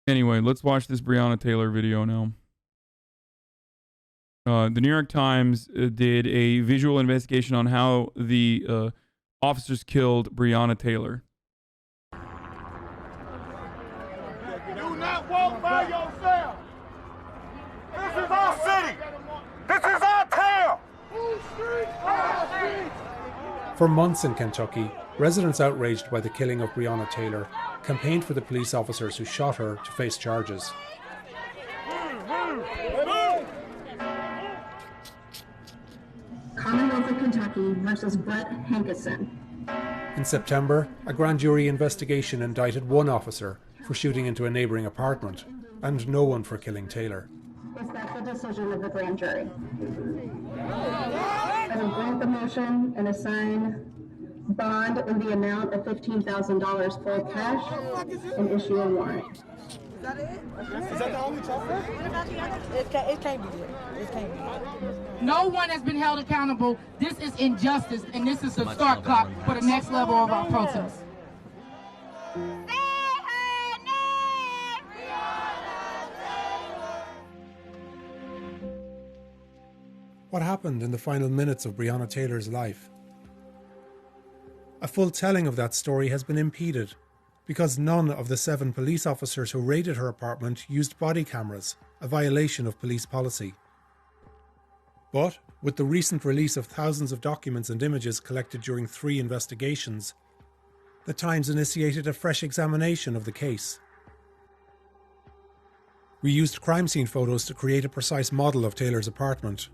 Anyway, let's watch this Breonna Taylor video now. The New York Times did a visual investigation on how the officers killed Breonna Taylor. Do not walk by yourself. This is our city. This is our town. For months in Kentucky, residents outraged by the killing of Breonna Taylor campaigned for the police officers who shot her to face charges. Commonwealth of Kentucky versus Brett Hankerson. In September, a grand jury investigation indicted one officer for shooting into a neighbouring apartment, and no one for killing Taylor. Is that the decision of the grand jury? I will grant the motion and assign bond in the amount of $15,000 full cash and issue a warrant. Is that it? Is that the only chocolate? It can't be it. It can't be it. No one has been held accountable. This is injustice, and this is the start clock for the next level of our protest. What happened in the final minutes of Breonna Taylor's life? A full telling of that story has been impeded because none of the 7 police officers who raided her apartment used body cameras, a violation of police policy. But with the recent release of thousands of documents and images collected during 3 investigations, the Times initiated a fresh examination of the case. We used crime scene photos to create a precise model of Taylor's apartment.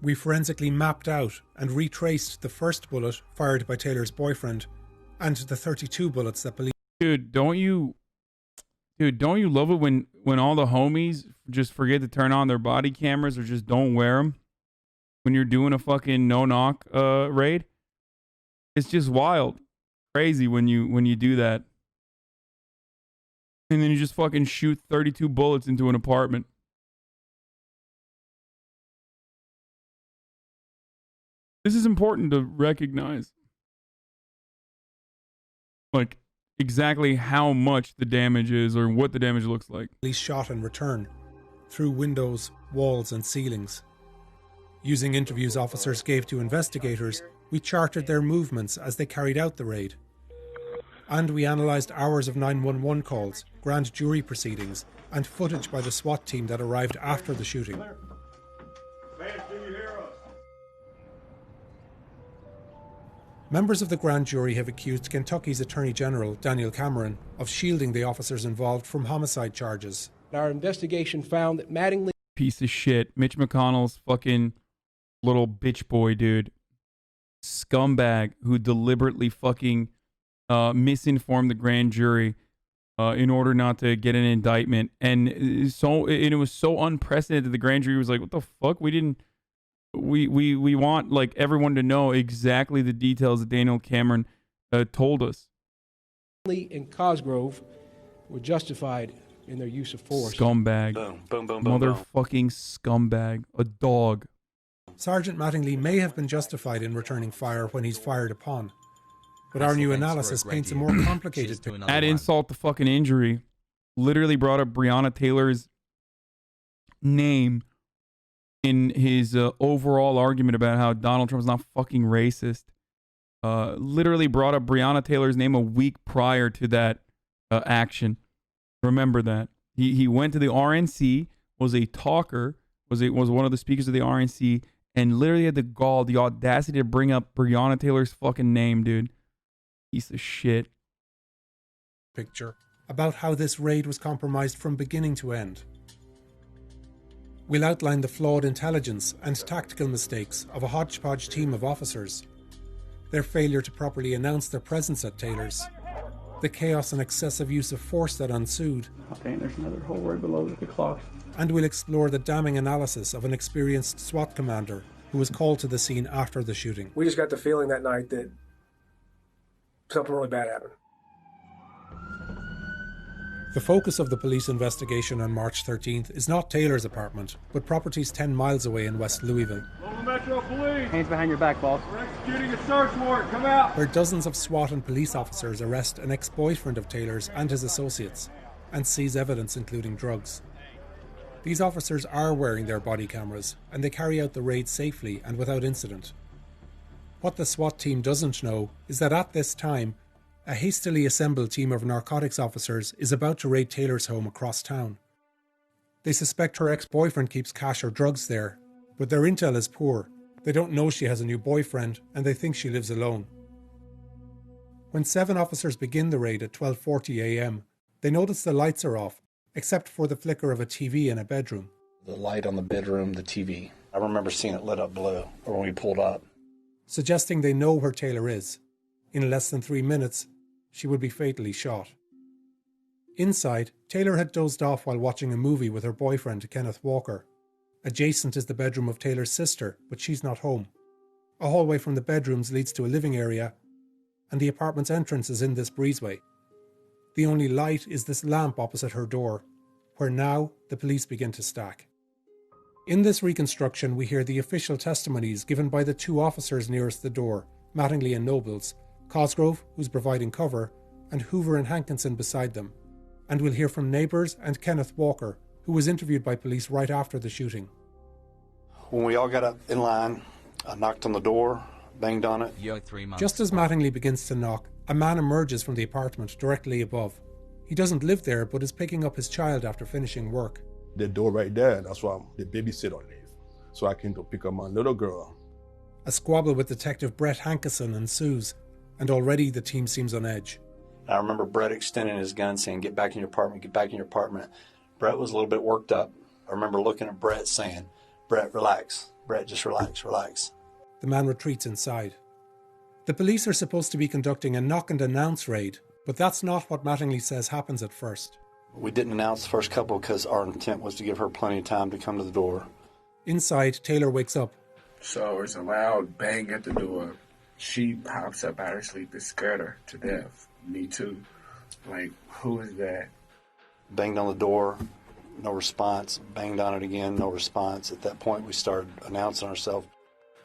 We forensically mapped out and retraced the first bullet fired by Taylor's boyfriend and the 32 bullets that police... Dude, don't you love it when all the homies just forget to turn on their body cameras or just don't wear them when you're doing a fucking no-knock raid? It's just wild. Crazy when you do that. And then you just fucking shoot 32 bullets into an apartment. This is important to recognize. Like, exactly how much the damage is or what the damage looks like. Police shot in return, through windows, walls and ceilings. Using interviews officers gave to investigators, we charted their movements as they carried out the raid. And we analysed hours of 911 calls, grand jury proceedings, and footage by the SWAT team that arrived after the shooting. Man, can you hear us? Members of the grand jury have accused Kentucky's Attorney General, Daniel Cameron, of shielding the officers involved from homicide charges. Our investigation found that Mattingly... Piece of shit. Mitch McConnell's fucking little bitch boy, dude. Scumbag who deliberately fucking misinformed the grand jury in order not to get an indictment. And it was so unprecedented. The grand jury was like, what the fuck? We want like everyone to know exactly the details that Daniel Cameron told us. and Cosgrove were justified in their use of force. Scumbag. Boom, Motherfucking scumbag. A dog. Sergeant Mattingly may have been justified in returning fire when he's fired upon, but our new analysis paints a more complicated picture. Add insult to fucking injury. Literally brought up Breonna Taylor's name in his overall argument about how Donald Trump's not fucking racist. Literally brought up Breonna Taylor's name a week prior to that action. Remember that. He went to the RNC, was a talker, was one of the speakers of the RNC, and literally had the gall, the audacity to bring up Breonna Taylor's fucking name, dude. Piece of shit. Picture about how this raid was compromised from beginning to end. We'll outline the flawed intelligence and tactical mistakes of a hodgepodge team of officers, their failure to properly announce their presence at Taylor's, the chaos and excessive use of force that ensued. Okay, there's another hole right below the clock. And we'll explore the damning analysis of an experienced SWAT commander who was called to the scene after the shooting. We just got the feeling that night that something really bad happened. The focus of the police investigation on March 13th is not Taylor's apartment, but properties 10 miles away in West Louisville. Local Metro Police. Hands behind your back, boss. We're executing a search warrant. Come out. Where dozens of SWAT and police officers arrest an ex-boyfriend of Taylor's and his associates, and seize evidence including drugs. These officers are wearing their body cameras, and they carry out the raid safely and without incident. What the SWAT team doesn't know is that at this time, a hastily assembled team of narcotics officers is about to raid Taylor's home across town. They suspect her ex-boyfriend keeps cash or drugs there, but their intel is poor. They don't know she has a new boyfriend, and they think she lives alone. When 7 officers begin the raid at 12:40 a.m, they notice the lights are off, except for the flicker of a TV in a bedroom. The light on the bedroom, the TV. I remember seeing it lit up blue when we pulled up. Suggesting they know where Taylor is. In less than 3 minutes, she would be fatally shot. Inside, Taylor had dozed off while watching a movie with her boyfriend, Kenneth Walker. Adjacent is the bedroom of Taylor's sister, but she's not home. A hallway from the bedrooms leads to a living area, and the apartment's entrance is in this breezeway. The only light is this lamp opposite her door, where now the police begin to stack. In this reconstruction, we hear the official testimonies given by the 2 officers nearest the door, Mattingly and Nobles, Cosgrove, who's providing cover, and Hoover and Hankinson beside them. And we'll hear from neighbours and Kenneth Walker, who was interviewed by police right after the shooting. When we all got up in line, I knocked on the door, banged on it. Just as Mattingly begins to knock, a man emerges from the apartment directly above. He doesn't live there, but is picking up his child after finishing work. The door right there, that's why the babysitter lives. So I came to pick up my little girl. A squabble with Detective Brett Hankinson ensues, and already the team seems on edge. I remember Brett extending his gun saying, "Get back in your apartment, get back in your apartment." Brett was a little bit worked up. I remember looking at Brett saying, "Brett, relax. Brett, just relax, relax." The man retreats inside. The police are supposed to be conducting a knock and announce raid, but that's not what Mattingly says happens at first. We didn't announce the first couple because our intent was to give her plenty of time to come to the door. Inside, Taylor wakes up. So it's a loud bang at the door. She pops up out of sleep and scared her to death. Me too. Like, who is that? Banged on the door, no response. Banged on it again, no response. At that point, we started announcing ourselves.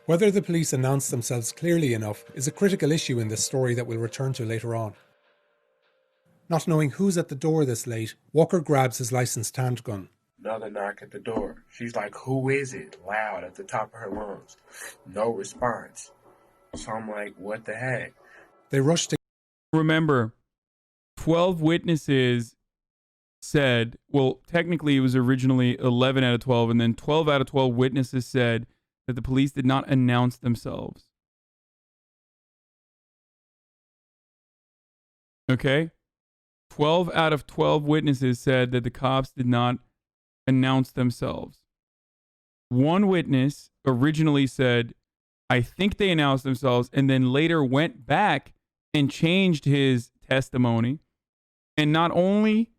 Whether the police announce themselves clearly enough is a critical issue in this story that we'll return to later on. Not knowing who's at the door this late, Walker grabs his licensed handgun. Another knock at the door. She's like, "Who is it?" Loud at the top of her lungs. No response. So I'm like, what the heck? They rush to... Remember, 12 witnesses said, well, technically it was originally 11 out of 12, and then 12 out of 12 witnesses said that the police did not announce themselves. Okay? 12 out of 12 witnesses said that the cops did not announce themselves. One witness originally said, I think they announced themselves, and then later went back and changed his testimony. And not only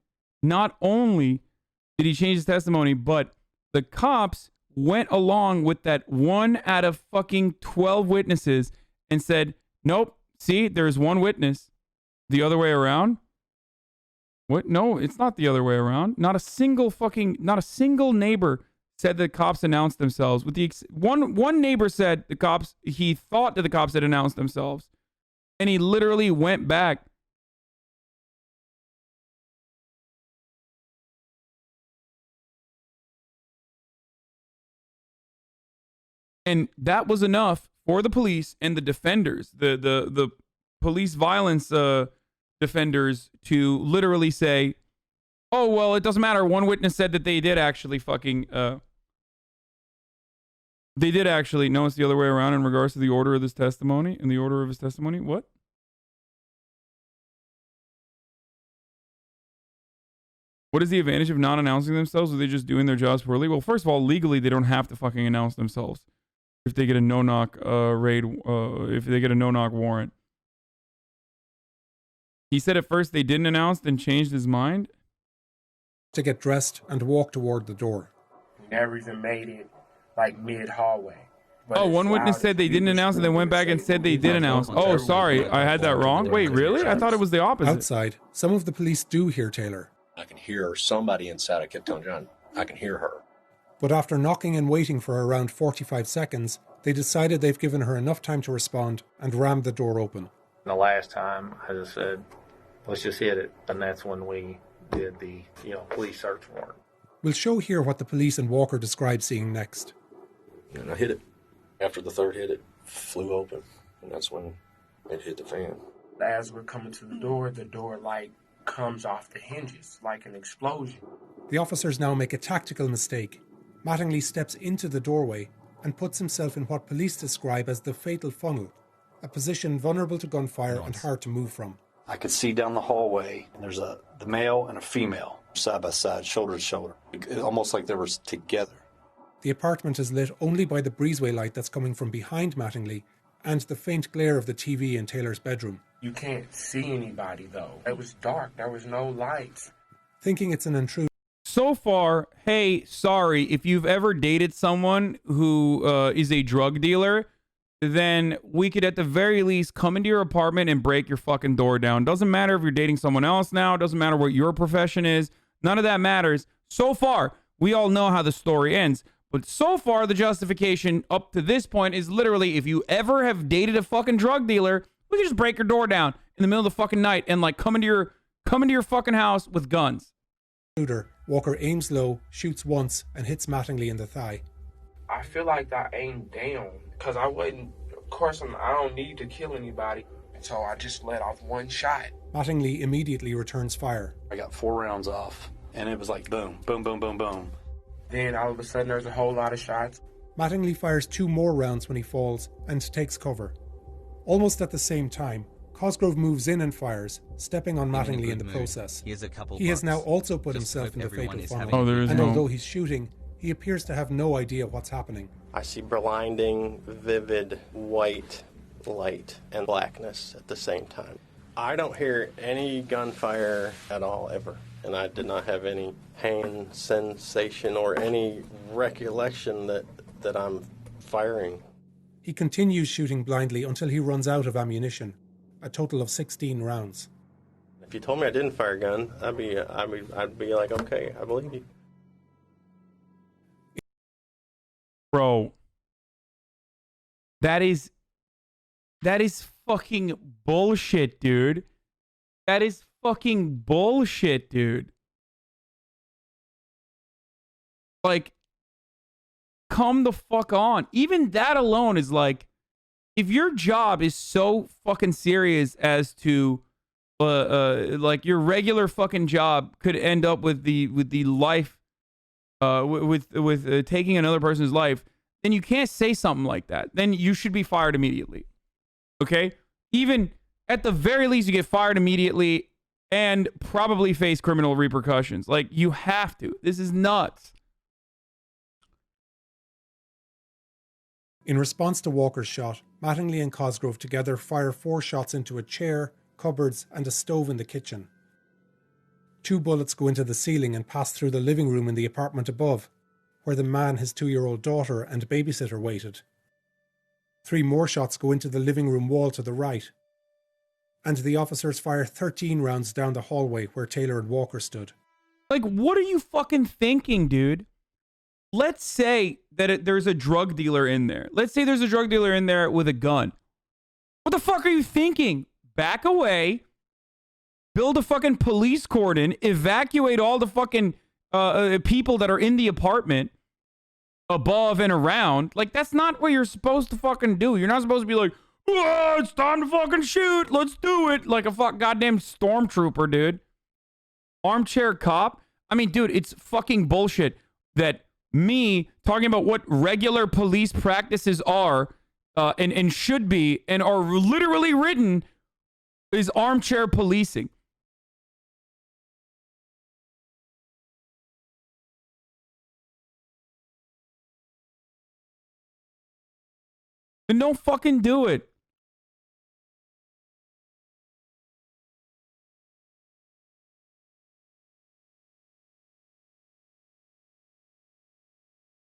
did he change his testimony, but the cops went along with that 1 out of fucking 12 witnesses and said, nope, see, there's one witness. The other way around? What? No, it's not the other way around. Not a single neighbor said the cops announced themselves. With the one neighbor said he thought that the cops had announced themselves. And he literally went back. And that was enough for the police and the defenders, the police violence defenders, to literally say, oh, well, it doesn't matter. One witness said that they did actually no, it's the other way around in regards to the order of this testimony. In the order of his testimony, what? What is the advantage of not announcing themselves? Are they just doing their jobs poorly? Well, first of all, legally, they don't have to fucking announce themselves if they get a no-knock raid, if they get a no-knock warrant. He said at first they didn't announce, then changed his mind. To get dressed and walk toward the door. Never even made it, like, mid-hallway. Oh, one witness said they didn't announce and then went back and said they did announce. Oh, sorry, I had that wrong. Wait, really? I thought it was the opposite. Outside, some of the police do hear Taylor. I can hear somebody inside. I kept telling John, I can hear her. But after knocking and waiting for around 45 seconds, they decided they've given her enough time to respond and rammed the door open. The last time, I just said, let's just hit it. And that's when we did the, police search warrant. We'll show here what the police and Walker describe seeing next. And I hit it. After the third hit, it flew open. And that's when it hit the fan. As we're coming to the door like comes off the hinges like an explosion. The officers now make a tactical mistake. Mattingly steps into the doorway and puts himself in what police describe as the fatal funnel, a position vulnerable to gunfire and hard to move from. I could see down the hallway, and there's the male and a female, side by side, shoulder to shoulder, almost like they were together. The apartment is lit only by the breezeway light that's coming from behind Mattingly and the faint glare of the TV in Taylor's bedroom. You can't see anybody, though. It was dark. There was no lights. Thinking it's an intruder. So far, hey, sorry, if you've ever dated someone who is a drug dealer, then we could at the very least come into your apartment and break your fucking door down. Doesn't matter if you're dating someone else now. Doesn't matter what your profession is. None of that matters. So far, we all know how the story ends. But so far, the justification up to this point is literally if you ever have dated a fucking drug dealer, we can just break your door down in the middle of the fucking night and like come into your fucking house with guns. Walker aims low, shoots once, and hits Mattingly in the thigh. I feel like I aimed down because I wasn't, of course, I don't need to kill anybody. So I just let off one shot. Mattingly immediately returns fire. I got 4 rounds off, and it was like boom, boom, boom, boom, boom. Then all of a sudden there's a whole lot of shots. Mattingly fires 2 more rounds when he falls and takes cover. Almost at the same time, Cosgrove moves in and fires, stepping on Mattingly in the process. He has now also put himself in the fatal funnel, and although he's shooting, he appears to have no idea what's happening. I see blinding, vivid, white light and blackness at the same time. I don't hear any gunfire at all, ever. And I did not have any pain sensation or any recollection that I'm firing. He continues shooting blindly until he runs out of ammunition, a total of 16 rounds. If you told me I didn't fire a gun, I'd be like, okay, I believe you. Bro, that is fucking bullshit, dude. That is fucking bullshit, dude. Like, come the fuck on. Even that alone is like, if your job is so fucking serious as to like your regular fucking job could end up with the life with taking another person's life, then you can't say something like that. Then you should be fired immediately. Okay? Even at the very least you get fired immediately and probably face criminal repercussions. Like, you have to. This is nuts. In response to Walker's shot, Mattingly and Cosgrove together fire 4 shots into a chair, cupboards, and a stove in the kitchen. 2 bullets go into the ceiling and pass through the living room in the apartment above, where the man, his 2-year-old daughter, and babysitter waited. 3 more shots go into the living room wall to the right. And the officers fire 13 rounds down the hallway where Taylor and Walker stood. Like, what are you fucking thinking, dude? Let's say that there's a drug dealer in there. Let's say there's a drug dealer in there with a gun. What the fuck are you thinking? Back away, build a fucking police cordon, evacuate all the fucking people that are in the apartment above and around. Like, that's not what you're supposed to fucking do. You're not supposed to be like, oh, it's time to fucking shoot. Let's do it. Like a goddamn stormtrooper, dude. Armchair cop. I mean, dude, it's fucking bullshit that me talking about what regular police practices are and should be and are literally written is armchair policing. And don't fucking do it.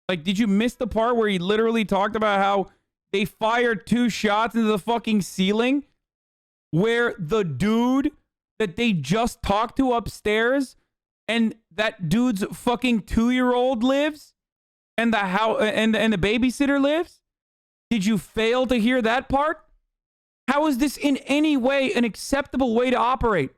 Like, did you miss the part where he literally talked about how they fired 2 shots into the fucking ceiling where the dude that they just talked to upstairs and that dude's fucking 2-year-old lives and the the babysitter lives? Did you fail to hear that part? How is this in any way an acceptable way to operate?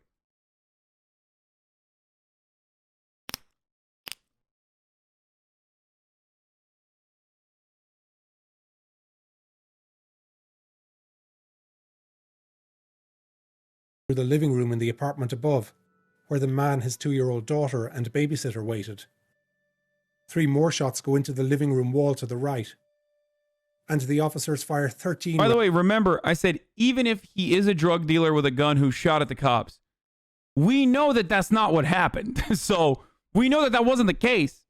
the living room in the apartment above, where the man, his 2-year-old daughter and babysitter waited. 3 more shots go into the living room wall to the right. And the officers fire 13... By the way, remember, I said even if he is a drug dealer with a gun who shot at the cops, we know that that's not what happened. So we know that that wasn't the case.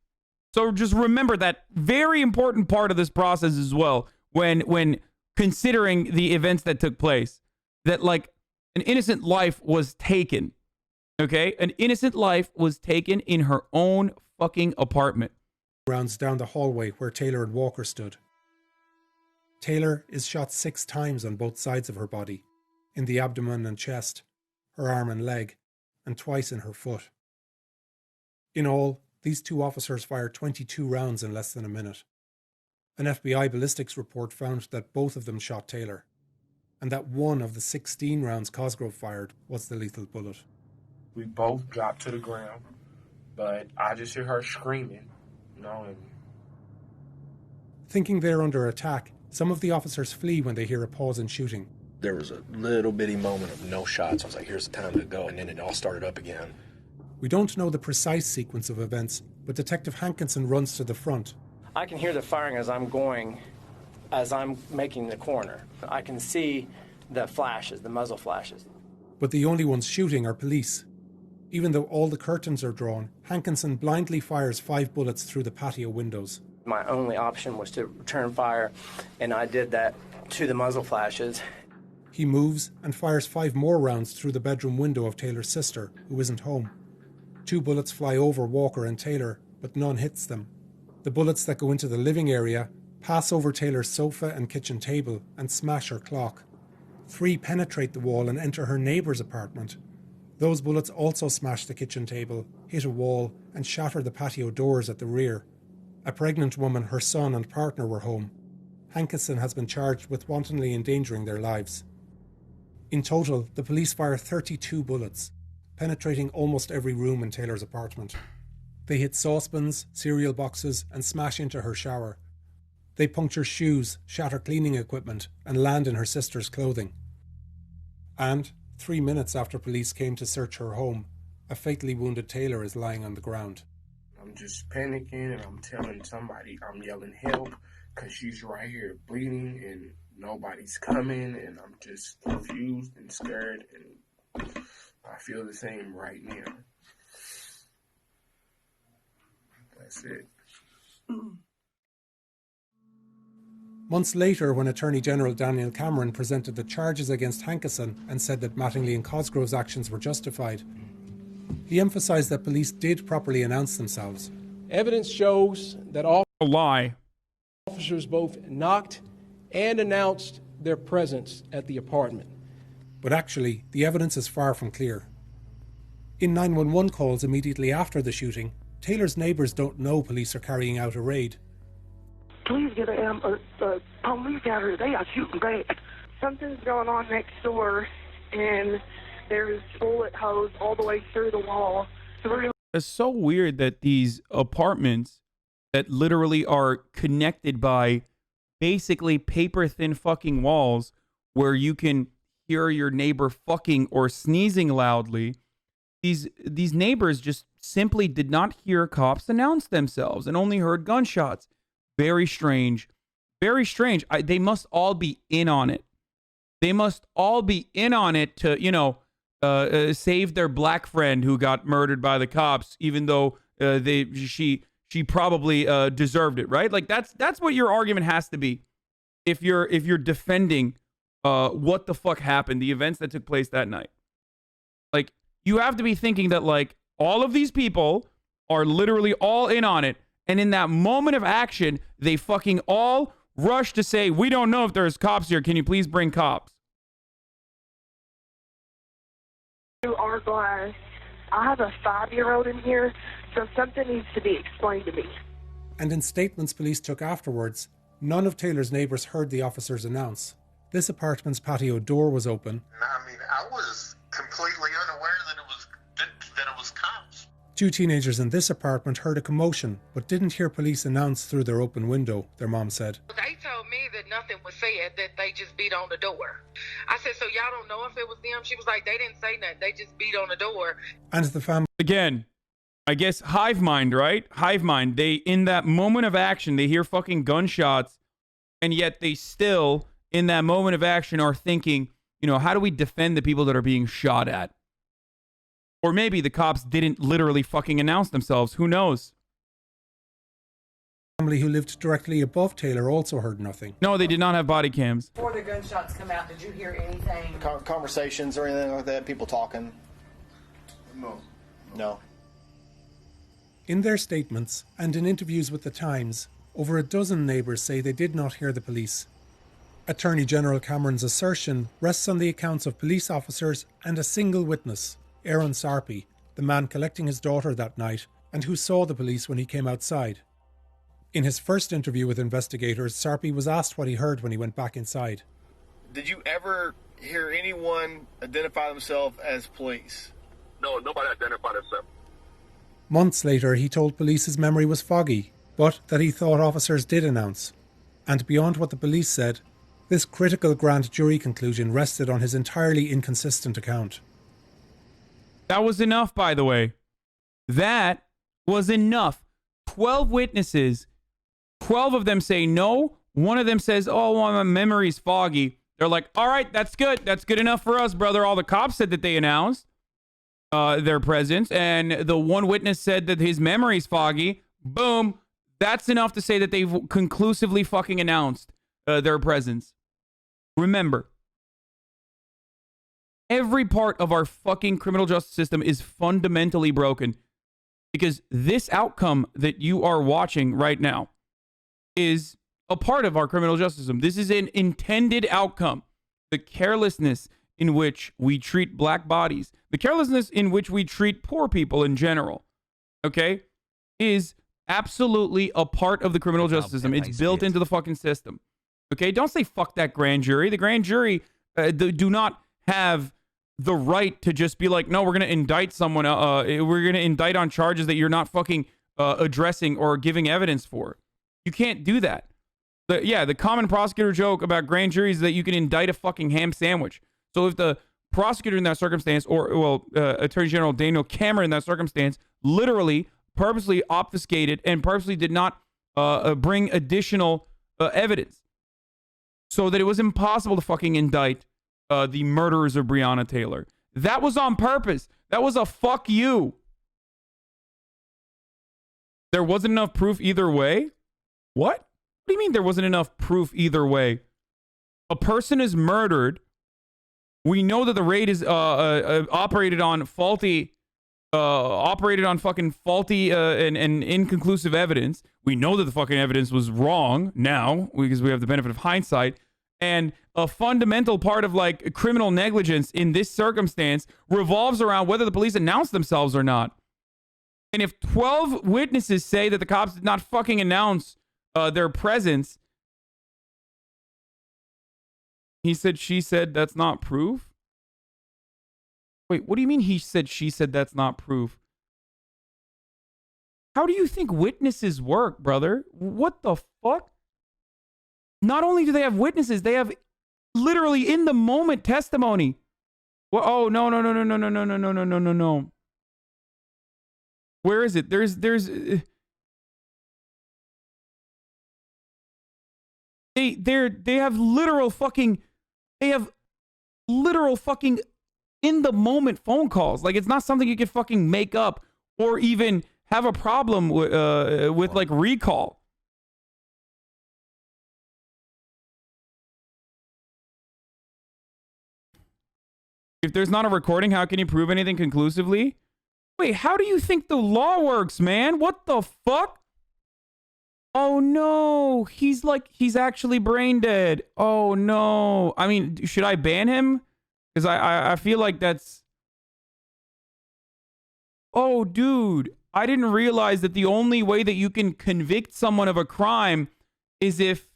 So just remember that very important part of this process as well when considering the events that took place. That, like, an innocent life was taken. Okay? An innocent life was taken in her own fucking apartment. Rounds down the hallway where Taylor and Walker stood. Taylor is shot 6 times on both sides of her body, in the abdomen and chest, her arm and leg, and twice in her foot. In all, these 2 officers fired 22 rounds in less than a minute. An FBI ballistics report found that both of them shot Taylor, and that one of the 16 rounds Cosgrove fired was the lethal bullet. We both dropped to the ground, but I just hear her screaming, and... Thinking they're under attack, some of the officers flee when they hear a pause in shooting. There was a little bitty moment of no shots. I was like, here's the time to go, and then it all started up again. We don't know the precise sequence of events, but Detective Hankinson runs to the front. I can hear the firing as I'm making the corner. I can see the flashes, the muzzle flashes. But the only ones shooting are police. Even though all the curtains are drawn, Hankinson blindly fires 5 bullets through the patio windows. My only option was to return fire, and I did that to the muzzle flashes. He moves and fires 5 more rounds through the bedroom window of Taylor's sister, who isn't home. 2 bullets fly over Walker and Taylor, but none hits them. The bullets that go into the living area pass over Taylor's sofa and kitchen table and smash her clock. 3 penetrate the wall and enter her neighbour's apartment. Those bullets also smash the kitchen table, hit a wall, and shatter the patio doors at the rear. A pregnant woman, her son and partner were home. Hankinson has been charged with wantonly endangering their lives. In total, the police fire 32 bullets, penetrating almost every room in Taylor's apartment. They hit saucepans, cereal boxes, and smash into her shower. They puncture shoes, shatter cleaning equipment, and land in her sister's clothing. And 3 minutes after police came to search her home, a fatally wounded Taylor is lying on the ground. I'm just panicking and I'm telling somebody, I'm yelling help because she's right here bleeding and nobody's coming, and I'm just confused and scared, and I feel the same right now. That's it. Months later, when Attorney General Daniel Cameron presented the charges against Hankinson and said that Mattingly and Cosgrove's actions were justified, he emphasised that police did properly announce themselves. Evidence shows that all lie. Officers both knocked and announced their presence at the apartment. But actually, the evidence is far from clear. In 911 calls immediately after the shooting, Taylor's neighbours don't know police are carrying out a raid. Please get a police out here. They are shooting bad. Something's going on next door, and there's bullet holes all the way through the wall. It's so weird that these apartments that literally are connected by basically paper-thin fucking walls where you can hear your neighbor fucking or sneezing loudly, these neighbors just simply did not hear cops announce themselves and only heard gunshots. Very strange. Very strange. They must all be in on it. They must all be in on it to, save their black friend who got murdered by the cops, even though she probably deserved it, right? Like that's what your argument has to be. If you're defending what the fuck happened, the events that took place that night. Like, you have to be thinking that, like, all of these people are literally all in on it. And in that moment of action, they fucking all rush to say, we don't know if there's cops here. Can you please bring cops? Our glass. I have a 5-year-old in here, so something needs to be explained to me. And in statements police took afterwards, none of Taylor's neighbours heard the officers announce. This apartment's patio door was open. I mean, I was completely unaware that it was cops. Two teenagers in this apartment heard a commotion, but didn't hear police announce through their open window, their mom said. They told me that nothing was said, that they just beat on the door. I said, so y'all don't know if it was them? She was like, they didn't say nothing. They just beat on the door. And the family... Again, I guess hive mind, right? Hive mind. They, in that moment of action, they hear fucking gunshots, and yet they still, in that moment of action, are thinking, you know, how do we defend the people that are being shot at? Or maybe the cops didn't literally fucking announce themselves. Who knows? Family who lived directly above Taylor also heard nothing. No, they did not have body cams. Before the gunshots come out, did you hear anything? Conversations or anything like that? People talking? No. In their statements and in interviews with The Times, over a dozen neighbours say they did not hear the police. Attorney General Cameron's assertion rests on the accounts of police officers and a single witness, Aaron Sarpy, the man collecting his daughter that night and who saw the police when he came outside. In his first interview with investigators, Sarpy was asked what he heard when he went back inside. Did you ever hear anyone identify themselves as police? No, nobody identified themselves. Months later, he told police his memory was foggy, but that he thought officers did announce. And beyond what the police said, this critical grand jury conclusion rested on his entirely inconsistent account. That was enough, by the way. That was enough. 12 witnesses. 12 of them say no. One of them says, oh, well, my memory's foggy. They're like, all right, that's good. That's good enough for us, brother. All the cops said that they announced their presence. And the one witness said that his memory's foggy. Boom. That's enough to say that they've conclusively fucking announced their presence. Remember, every part of our fucking criminal justice system is fundamentally broken because this outcome that you are watching right now is a part of our criminal justice system. This is an intended outcome. The carelessness in which we treat black bodies, the carelessness in which we treat poor people in general, okay, is absolutely a part of the criminal justice system. It's built into the fucking system. Okay, don't say fuck that grand jury. The grand jury do not have the right to just be like, no, we're going to indict someone. We're going to indict on charges that you're not fucking addressing or giving evidence for. You can't do that. The common prosecutor joke about grand juries is that you can indict a fucking ham sandwich. So if the prosecutor in that circumstance, or, Attorney General Daniel Cameron in that circumstance, literally, purposely obfuscated and purposely did not bring additional evidence so that it was impossible to fucking indict the murderers of Breonna Taylor. That was on purpose. That was a fuck you. There wasn't enough proof either way? What? What do you mean there wasn't enough proof either way? A person is murdered. We know that the raid is operated on fucking faulty and inconclusive evidence. We know that the fucking evidence was wrong now because we have the benefit of hindsight. And a fundamental part of like criminal negligence in this circumstance revolves around whether the police announce themselves or not. And if 12 witnesses say that the cops did not fucking announce their presence, he said, she said, that's not proof? Wait, what do you mean he said, she said, that's not proof? How do you think witnesses work, brother? What the fuck? Not only do they have witnesses, they have literally in the moment testimony. Well, oh, no. Where is it? They have literal fucking in the moment phone calls. Like, it's not something you can fucking make up or even have a problem with like recall. If there's not a recording, how can you prove anything conclusively? Wait, how do you think the law works, man? What the fuck? Oh no, he's actually brain dead. Oh no. I mean, should I ban him? Because I feel like that's... Oh, dude, I didn't realize that the only way that you can convict someone of a crime is if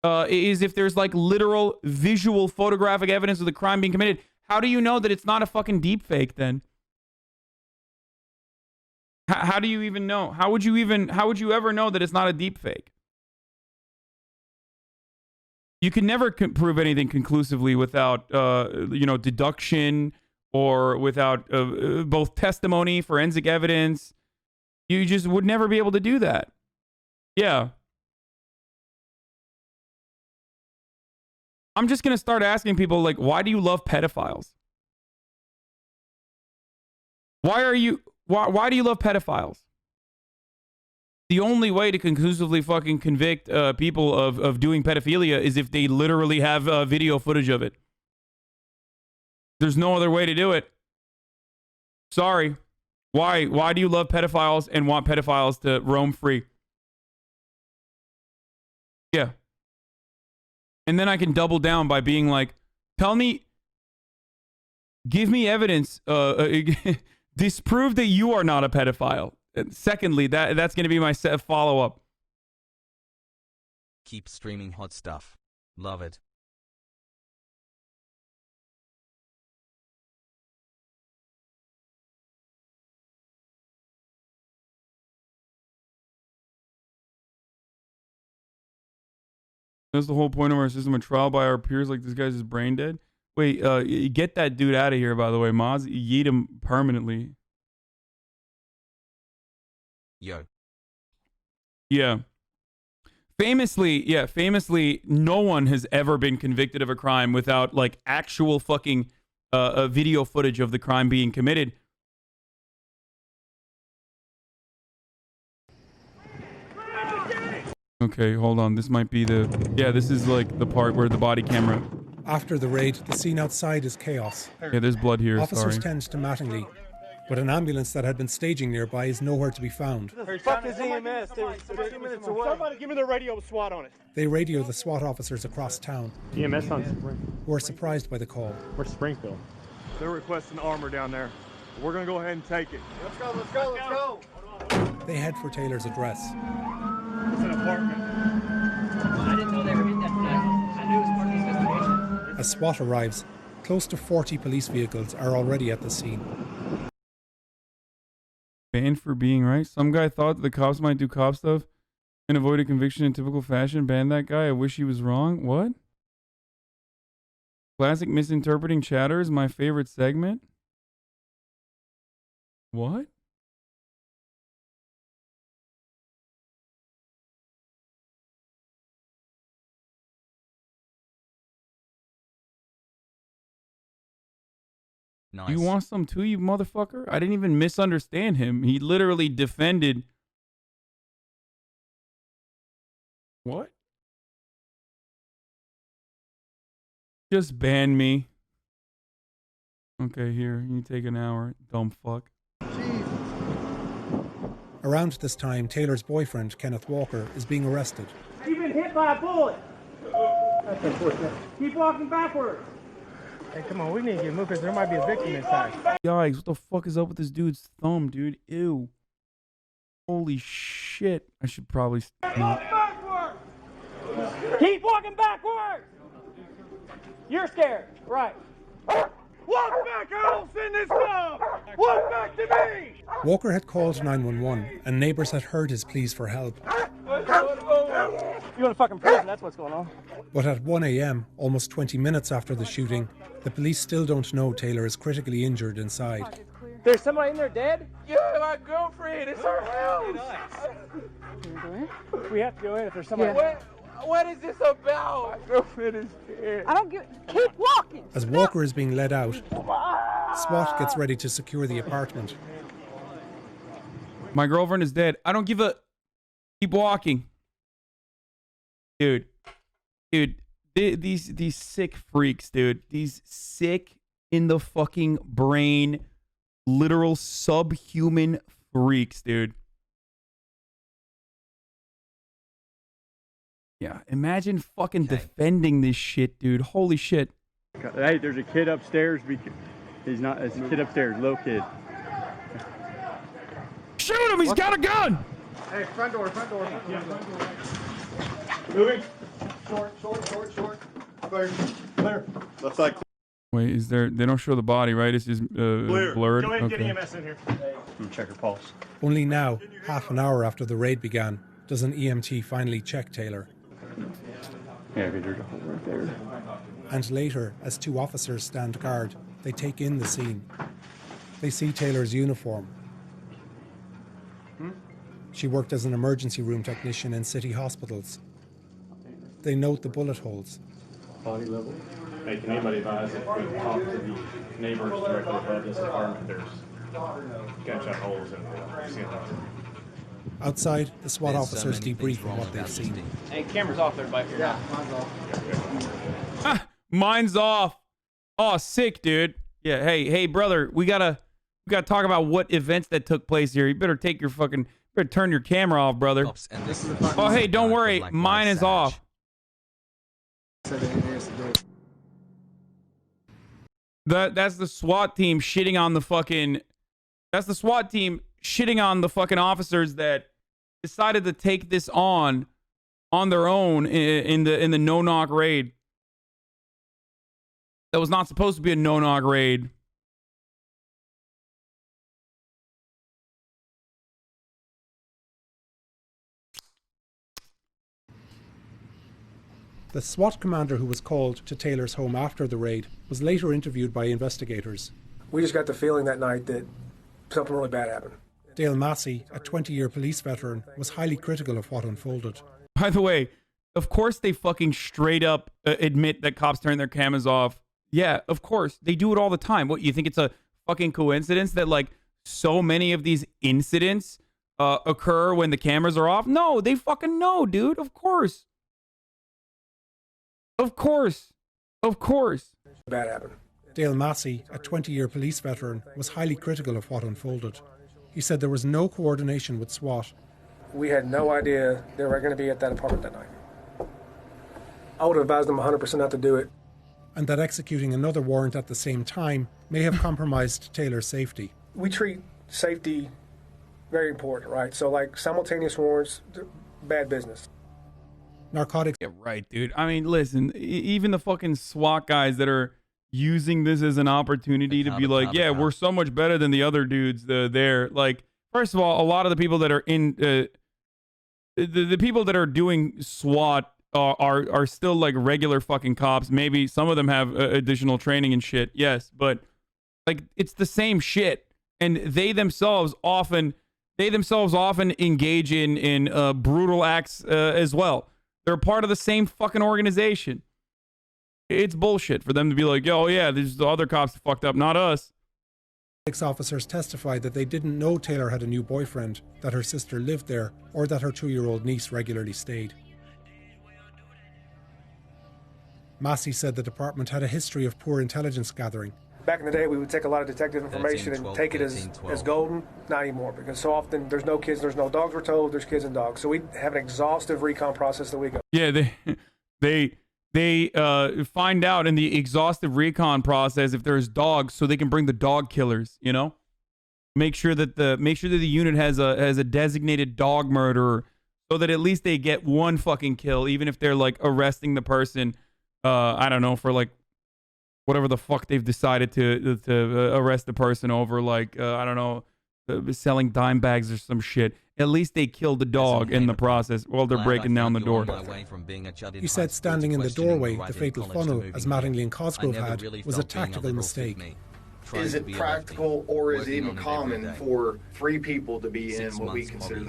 there's like literal visual photographic evidence of the crime being committed. How do you know that it's not a fucking deep fake then? How do you even know? How would you ever know that it's not a deep fake? You can never prove anything conclusively without, deduction or without both testimony, forensic evidence. You just would never be able to do that. Yeah. I'm just going to start asking people, like, why do you love pedophiles? Why do you love pedophiles? The only way to conclusively fucking convict people of doing pedophilia is if they literally have video footage of it. There's no other way to do it. Sorry. Why do you love pedophiles and want pedophiles to roam free? Yeah. And then I can double down by being like, give me evidence, disprove that you are not a pedophile. And secondly, that's going to be my follow-up. Keep streaming hot stuff. Love it. That's the whole point of our system. A trial by our peers like this guy's just brain dead. Wait, get that dude out of here, by the way. Moz, yeet him permanently. Yo. Yeah. Famously, no one has ever been convicted of a crime without, like, actual fucking video footage of the crime being committed. Okay, hold on. This might be this is like the part where the body camera. After the raid, the scene outside is chaos. Yeah, there's blood here. Officers sorry. tend to Mattingly, but an ambulance that had been staging nearby is nowhere to be found. Fuck is EMS? They're 2 minutes away. Somebody give me the radio with SWAT on it. They radio the SWAT officers across town, EMS on Springfield. who are surprised by the call. Where's Springfield? They're requesting armor down there. We're gonna go ahead and take it. Let's go, let's go, let's go. They head for Taylor's address. It's an apartment. I didn't know they were in that tonight. I knew it was part of the investigation. As SWAT arrives, close to 40 police vehicles are already at the scene. Banned for being right. Some guy thought the cops might do cop stuff and avoid a conviction in typical fashion. Ban that guy. I wish he was wrong. What? Classic misinterpreting chatter is my favorite segment. What? Nice. You want some too, you motherfucker? I didn't even misunderstand him. He literally defended. What? Just ban me. Okay, here. You take an hour, dumb fuck. Around this time, Taylor's boyfriend, Kenneth Walker, is being arrested. You've been hit by a bullet. That's unfortunate. Keep walking backwards. Hey, come on, we need to get moved because there might be a victim inside. Yikes, what the fuck is up with this dude's thumb, dude? Ew. Holy shit. I should probably not. Keep walking backwards. You're scared, right? Walk back, I don't send this dog. Walk back to me. Walker had called 911, and neighbors had heard his pleas for help. You're in fucking prison, that's what's going on. But at 1 a.m., almost 20 minutes after the shooting, the police still don't know Taylor is critically injured inside. There's somebody in there dead? Yeah, my girlfriend. It's her house. We have to go in if there's somebody. Yeah. What is this about? My girlfriend is dead. I don't keep walking. As Walker is being led out, SWAT gets ready to secure the apartment. My girlfriend is dead. I don't give a... Keep walking. Dude, these sick freaks, dude. These sick in the fucking brain, literal subhuman freaks, dude. Yeah, imagine fucking defending this shit, dude. Holy shit. Hey, there's a kid upstairs. He's not. It's a kid upstairs, little kid. Shoot him! He's got a gun! Hey, front door. Yeah, front door. Moving. Short. Clear. Looks like Wait, is there? They don't show the body, right? It's just blurred. Go ahead and get Okay. EMS in here. Check her pulse. Only now, half an hour after the raid began, does an EMT finally check Taylor. Yeah, there's a hole right there. And later, as two officers stand guard, they take in the scene. They see Taylor's uniform. She worked as an emergency room technician in city hospitals. They note the bullet holes. Body level. Hey, can anybody advise if we talk to the neighbors directly above this apartment, there's gunshot holes in the ceiling. Outside, the SWAT officers debrief on what they've seen. Hey, camera's off there, bike here. Yeah, mine's off. Mine's off. Oh, sick, dude. Yeah. Hey, brother. We gotta talk about what events that took place here. You better take your fucking. Better turn your camera off, brother. Oh, hey, don't worry. Mine is off. That's the SWAT team shitting on the fucking. That's the SWAT team shitting on the fucking officers that decided to take this on their own in the no-knock raid. That was not supposed to be a no-knock raid. The SWAT commander who was called to Taylor's home after the raid was later interviewed by investigators. We just got the feeling that night that something really bad happened. Dale Massey, a 20-year police veteran, was highly critical of what unfolded. By the way, of course they fucking straight up admit that cops turn their cameras off. Yeah, of course. They do it all the time. What, you think it's a fucking coincidence that, like, so many of these incidents occur when the cameras are off? No, they fucking know, dude. Of course. Of course. Of course. Bad happened. Dale Massey, a 20-year police veteran, was highly critical of what unfolded. He said there was no coordination with SWAT. We had no idea they were going to be at that apartment that night. I would have advised them 100% not to do it. And that executing another warrant at the same time may have compromised Taylor's safety. We treat safety very important, right? So, like, simultaneous warrants, bad business. Narcotics. Yeah, right, dude. I mean, listen, even the fucking SWAT guys that are using this as an opportunity to be like, yeah, we're so much better than the other dudes there. Like, first of all, a lot of the people that are in the people that are doing SWAT are still like regular fucking cops. Maybe some of them have additional training and shit. Yes, but like it's the same shit, and they themselves often engage in brutal acts as well. They're part of the same fucking organization. It's bullshit for them to be like, oh yeah, these the other cops fucked up, not us. Officers testified that they didn't know Taylor had a new boyfriend, that her sister lived there, or that her 2-year-old niece regularly stayed. Massey said the department had a history of poor intelligence gathering. Back in the day, we would take a lot of detective information and take it as golden. Not anymore, because so often there's no kids, there's no dogs, we're told, there's kids and dogs. So we have an exhaustive recon process that we go. Yeah, they find out in the exhaustive recon process if there's dogs, so they can bring the dog killers. You know, make sure that the unit has a designated dog murderer, so that at least they get one fucking kill, even if they're like arresting the person. I don't know, for like whatever the fuck they've decided to arrest the person over, like I don't know, selling dime bags or some shit. At least they killed the dog in the process while they're breaking down the door. He said standing in the doorway, the fatal funnel, as Mattingly and Cosgrove had, was a tactical mistake. Is it practical, or is it even common for 3 people to be in what we consider?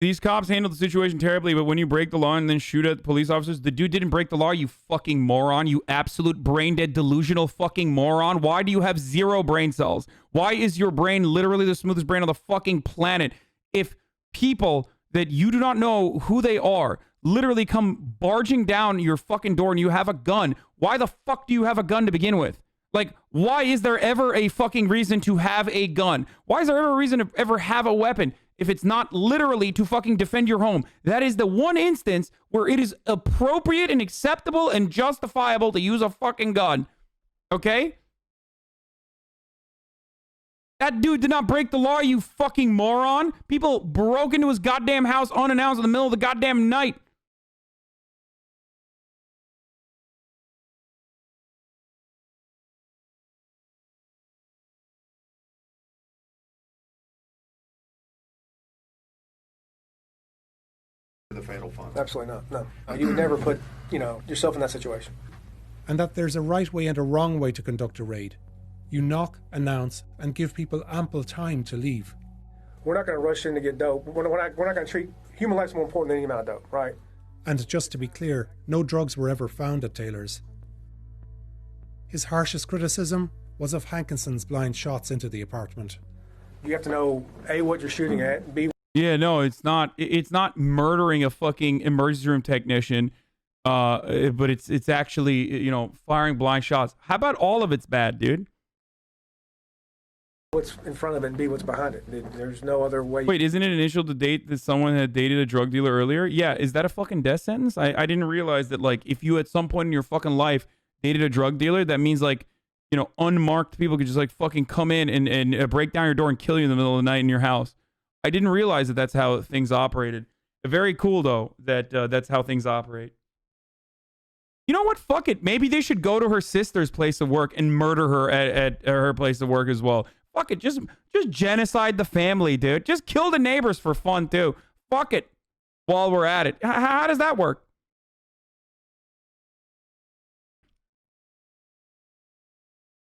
These cops handled the situation terribly, but when you break the law and then shoot at police officers, the dude didn't break the law, you fucking moron. You absolute brain-dead, delusional fucking moron. Why do you have 0 brain cells? Why is your brain literally the smoothest brain on the fucking planet? If people that you do not know who they are literally come barging down your fucking door and you have a gun, why the fuck do you have a gun to begin with? Like, why is there ever a fucking reason to have a gun? Why is there ever a reason to ever have a weapon if it's not literally to fucking defend your home? That is the one instance where it is appropriate and acceptable and justifiable to use a fucking gun. Okay? That dude did not break the law, you fucking moron. People broke into his goddamn house unannounced in the middle of the goddamn night. the fatal fund. Absolutely not. No. You would never put, yourself in that situation. And that there's a right way and a wrong way to conduct a raid. You knock, announce, and give people ample time to leave. We're not going to rush in to get dope. We're not going to treat human life more important than any amount of dope, right? And just to be clear, no drugs were ever found at Taylor's. His harshest criticism was of Hankinson's blind shots into the apartment. You have to know, A, what you're shooting at, B... Yeah, no, it's not murdering a fucking emergency room technician, but it's actually, firing blind shots. How about all of it's bad, dude? What's in front of it and B, what's behind it. There's no other way. Wait, isn't it initial to date that someone had dated a drug dealer earlier? Yeah, is that a fucking death sentence? I didn't realize that, like, if you at some point in your fucking life dated a drug dealer, that means, like, unmarked people could just, like, fucking come in and break down your door and kill you in the middle of the night in your house. I didn't realize that that's how things operated. Very cool, though, that that's how things operate. You know what? Fuck it. Maybe they should go to her sister's place of work and murder her at her place of work as well. Fuck it. Just genocide the family, dude. Just kill the neighbors for fun, too. Fuck it. While we're at it. How does that work?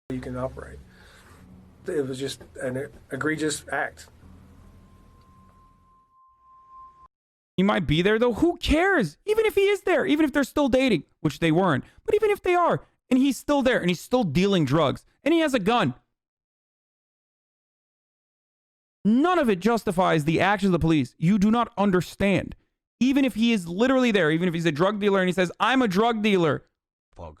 You can operate. It was just an egregious act. He might be there, though. Who cares? Even if he is there, even if they're still dating, which they weren't. But even if they are, and he's still there, and he's still dealing drugs, and he has a gun. None of it justifies the actions of the police. You do not understand. Even if he is literally there, even if he's a drug dealer and he says, I'm a drug dealer. Fog.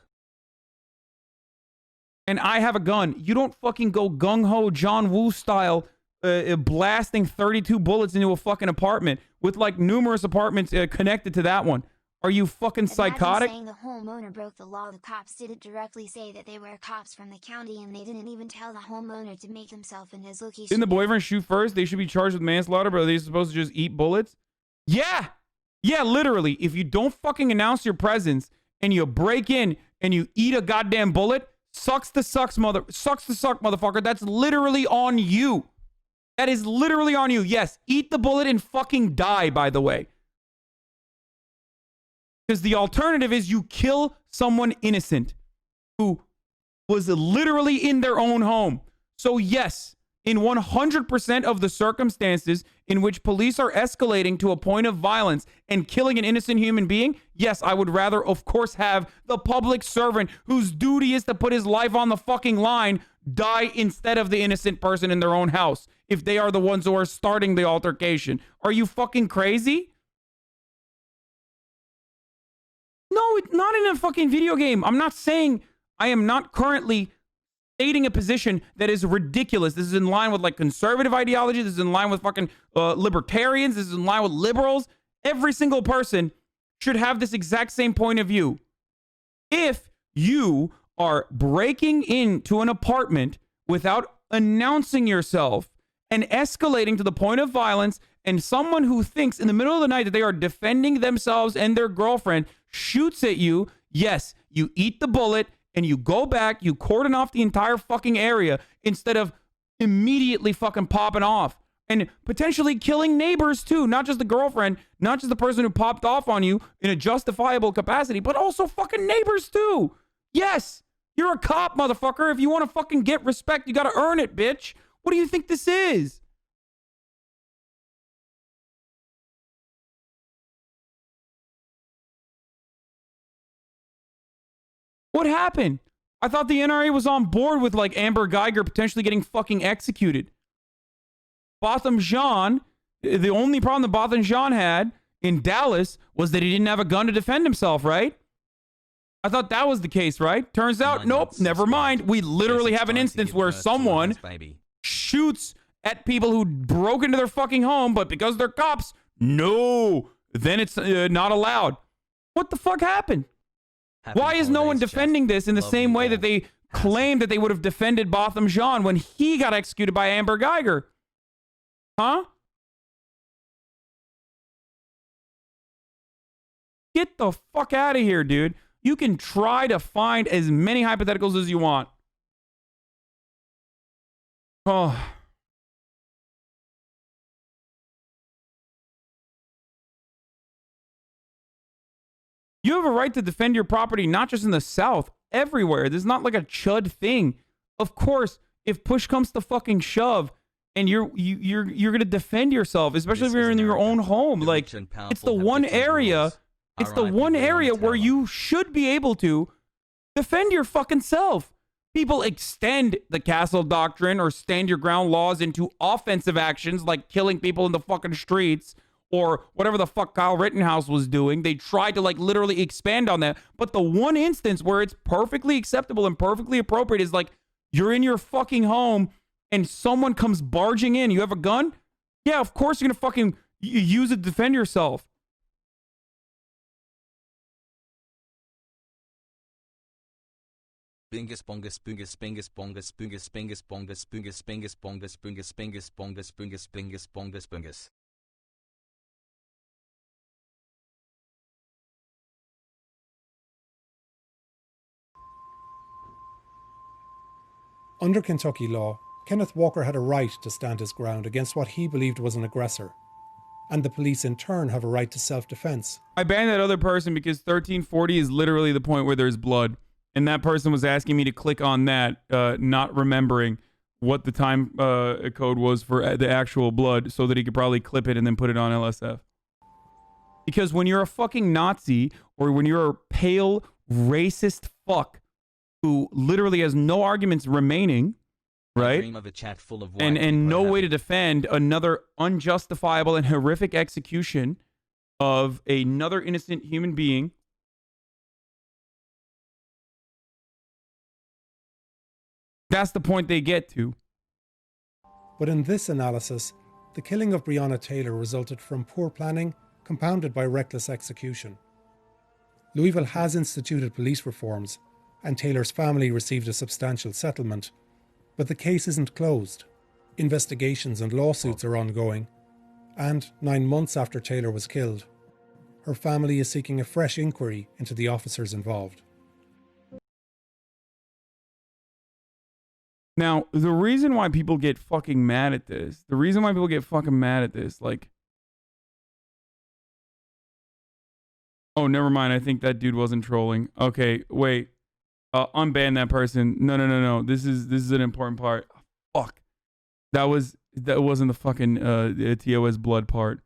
And I have a gun. You don't fucking go gung-ho John Woo style blasting 32 bullets into a fucking apartment with like numerous apartments connected to that one. Are you fucking psychotic? Saying the homeowner broke the law. The cops didn't directly say that they were cops from the county, and they didn't even tell the homeowner to make himself and his location. Didn't the boyfriend shoot first? They should be charged with manslaughter, but are they supposed to just eat bullets? Yeah. Yeah, literally. If you don't fucking announce your presence and you break in and you eat a goddamn bullet, sucks to suck, motherfucker. That's literally on you. That is literally on you. Yes, eat the bullet and fucking die, by the way. Because the alternative is you kill someone innocent who was literally in their own home. So yes, in 100% of the circumstances in which police are escalating to a point of violence and killing an innocent human being, yes, I would rather, of course, have the public servant whose duty is to put his life on the fucking line die instead of the innocent person in their own house if they are the ones who are starting the altercation. Are you fucking crazy? No, it's not in a fucking video game. I'm not saying I am not currently stating a position that is ridiculous. This is in line with like conservative ideology. This is in line with fucking libertarians. This is in line with liberals. Every single person should have this exact same point of view. If you are breaking into an apartment without announcing yourself and escalating to the point of violence, and someone who thinks in the middle of the night that they are defending themselves and their girlfriend shoots at you, yes, you eat the bullet and you go back, you cordon off the entire fucking area instead of immediately fucking popping off and potentially killing neighbors too, not just the girlfriend, not just the person who popped off on you in a justifiable capacity, but also fucking neighbors too. Yes, you're a cop, motherfucker. If you want to fucking get respect, you got to earn it, bitch. What do you think this is? What happened? I thought the NRA was on board with like Amber Geiger potentially getting fucking executed. Botham Jean, the only problem that Botham Jean had in Dallas was that he didn't have a gun to defend himself, right? I thought that was the case, right? Turns out, nope, never mind. We literally have an instance where someone shoots at people who broke into their fucking home, but because they're cops, no, then it's not allowed. What the fuck happened? Why is no one defending this in the same way that they claimed that they would have defended Botham Jean when he got executed by Amber Geiger? Huh? Get the fuck out of here, dude. You can try to find as many hypotheticals as you want. Oh. You have a right to defend your property, not just in the South, everywhere. This is not like a chud thing. Of course, if push comes to fucking shove, and you're gonna defend yourself, especially if you're in your own home. Like, it's the one area. It's the one area where you should be able to defend your fucking self. People extend the castle doctrine or stand your ground laws into offensive actions like killing people in the fucking streets or whatever the fuck Kyle Rittenhouse was doing. They tried to like literally expand on that. But the one instance where it's perfectly acceptable and perfectly appropriate is like you're in your fucking home and someone comes barging in. You have a gun? Yeah, of course you're going to fucking use it to defend yourself. Bingus bongus bungus bingus bongus bungus bingus bongus bungus bingus bongus bungus bingus bongus bungus bingus bongus bungus. Under Kentucky law, Kenneth Walker had a right to stand his ground against what he believed was an aggressor. And the police in turn have a right to self-defense. I banned that other person because 1340 is literally the point where there's blood. And that person was asking me to click on that, not remembering what the time code was for the actual blood so that he could probably clip it and then put it on LSF. Because when you're a fucking Nazi or when you're a pale, racist fuck who literally has no arguments remaining, right? Dream of a chat full of and no way to defend another unjustifiable and horrific execution of another innocent human being. That's the point they get to. But in this analysis, the killing of Breonna Taylor resulted from poor planning, compounded by reckless execution. Louisville has instituted police reforms, and Taylor's family received a substantial settlement. But the case isn't closed. Investigations and lawsuits are ongoing, and 9 months after Taylor was killed, her family is seeking a fresh inquiry into the officers involved. Now, the reason why people get fucking mad at this, like, oh, never mind. I think that dude wasn't trolling. Okay, wait. Unban that person. No. This is an important part. Fuck. That wasn't the fucking TOS blood part.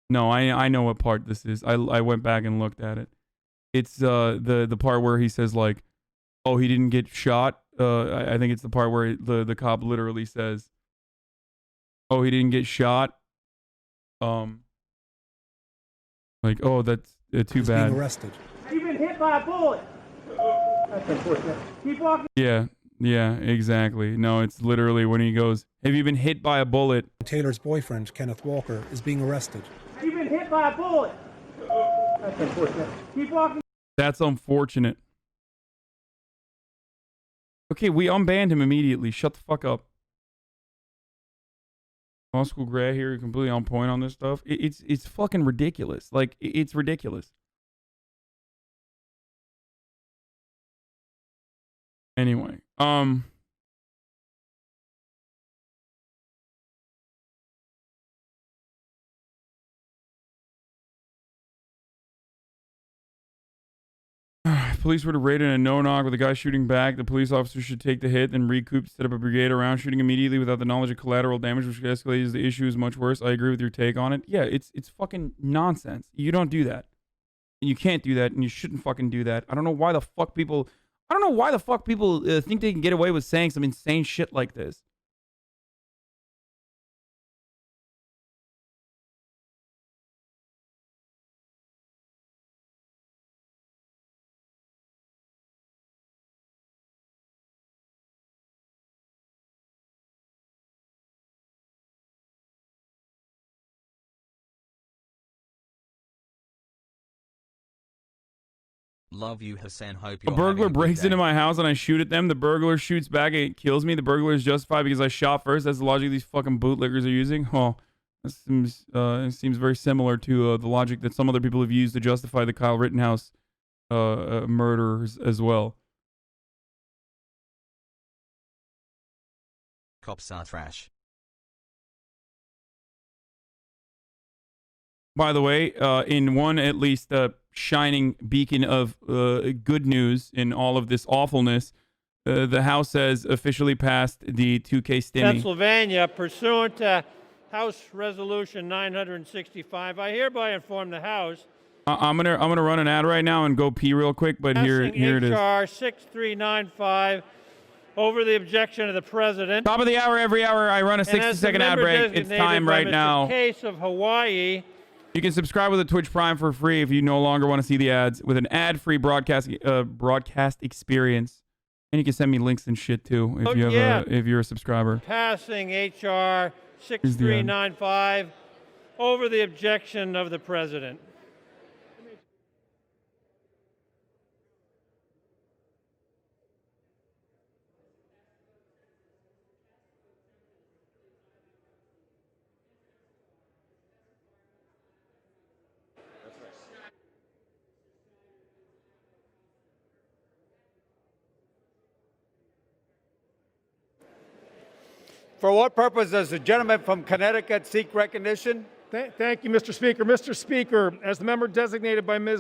No, I know what part this is. I went back and looked at it. It's the part where he says like, oh, he didn't get shot. I think it's the part where the cop literally says, oh, he didn't get shot. Like, oh, that's too bad. Being arrested. You've been hit by a bullet. That's unfortunate. Keep walking. Yeah, exactly. No, it's literally when he goes, have you been hit by a bullet? Taylor's boyfriend, Kenneth Walker, is being arrested. You've been hit by a bullet. That's unfortunate. Keep walking. That's unfortunate. Okay, we unbanned him immediately. Shut the fuck up. Law school grad here, completely on point on this stuff. It's fucking ridiculous. Like, it's ridiculous. Anyway, if police were to raid in a no-knock with a guy shooting back, the police officer should take the hit, then recoup, set up a brigade around shooting immediately without the knowledge of collateral damage, which escalates the issue is much worse. I agree with your take on it. Yeah, it's fucking nonsense. You don't do that. You can't do that, and you shouldn't fucking do that. I don't know why the fuck people think they can get away with saying some insane shit like this. Love you, Hassan. Hope A you're burglar having a good breaks day. into my house and I shoot at them. The burglar shoots back and it kills me. The burglar is justified because I shot first. That's the logic these fucking bootlickers are using. Oh, that seems very similar to the logic that some other people have used to justify the Kyle Rittenhouse murders as well. Cops are trash. By the way, in one at least shining beacon of good news in all of this awfulness. The House has officially passed the 2K stimmy. Pennsylvania, pursuant to House Resolution 965, I hereby inform the House. I'm gonna run an ad right now and go pee real quick, but here it is. HR 6395 over the objection of the President. Top of the hour, every hour I run a 60-second ad break. It's time right now. Case of Hawaii. You can subscribe with a Twitch Prime for free if you no longer want to see the ads with an ad-free broadcast experience. And you can send me links and shit too if you have if you're a subscriber. Passing HR 6395 over the objection of the President. For what purpose does the gentleman from Connecticut seek recognition? Thank you, Mr. Speaker. Mr. Speaker, as the member designated by Ms.